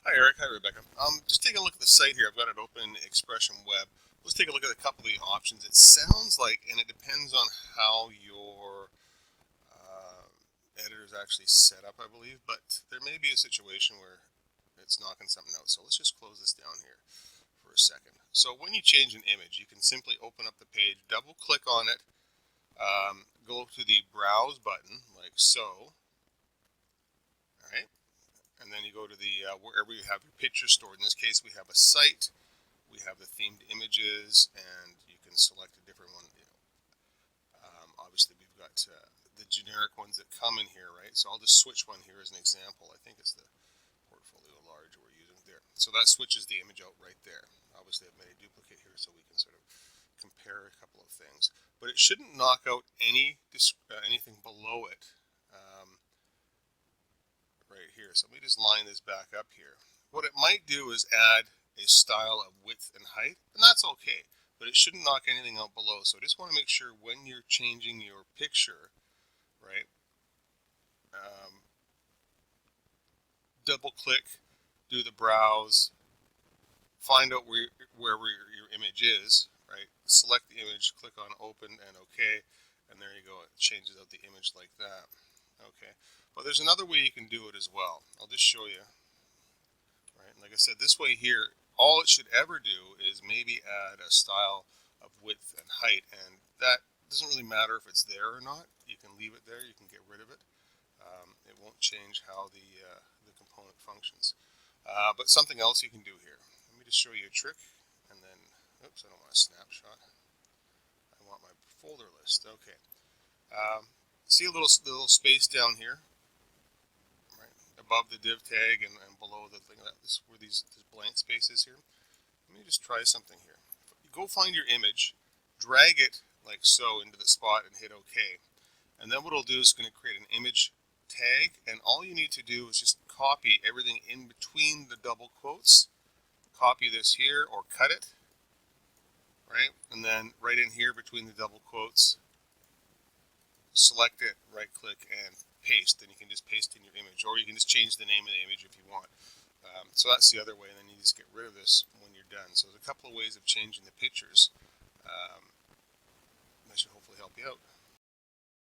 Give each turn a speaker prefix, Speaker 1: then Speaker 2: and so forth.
Speaker 1: Hi Eric, hi Rebecca. Just taking a look at the site here. I've got it open in Expression Web. Let's take a look at a couple of the options. It sounds like, and it depends on how your editor is actually set up, I believe, but there may be a situation where it's knocking something out. So let's just close this down here for a second. So when you change an image, you can simply open up the page, double click on it, go to the Browse button, like so, all right? And then you go to the wherever you have your picture stored. In this case, we have a site. We have the themed images, and you can select a different one. Obviously, we've got the generic ones that come in here, right? So I'll just switch one here as an example. I think it's the Portfolio Large we're using there. So that switches the image out right there. Obviously, I've made a duplicate here so we can sort of compare a couple of things. But it shouldn't knock out anything below it right here. So let me just line this back up here. What it might do is add a style of width and height, and that's okay, but it shouldn't knock anything out below. So I just want to make sure when you're changing your picture, right, um, double click, do the browse, find out wherever your image is, right, select the image, click on open and OK, and there you go, it changes out the image like that. Okay, but there's another way you can do it as well. I'll just show you. Right? Like I said, this way here, all it should ever do is maybe add a style of width and height, and that doesn't really matter if it's there or not. You can leave it there, you can get rid of it. It won't change how the component functions. But something else you can do here. Let me just show you a trick, and then, oops, I don't want a snapshot. I want my folder list. Okay. Um, See a little space down here, right, above the div tag and below the thing. This where these blank spaces here. Let me just try something here. Go find your image, drag it like so into the spot and hit OK. And then what it'll do is going to create an image tag, and all you need to do is just copy everything in between the double quotes. Copy this here or cut it, right? And then right in here between the double quotes, select it, right click, and paste. And you can just paste in your image, or you can just change the name of the image if you want. So that's the other way, and then you just get rid of this when you're done. So there's a couple of ways of changing the pictures. Um, that should hopefully help you out.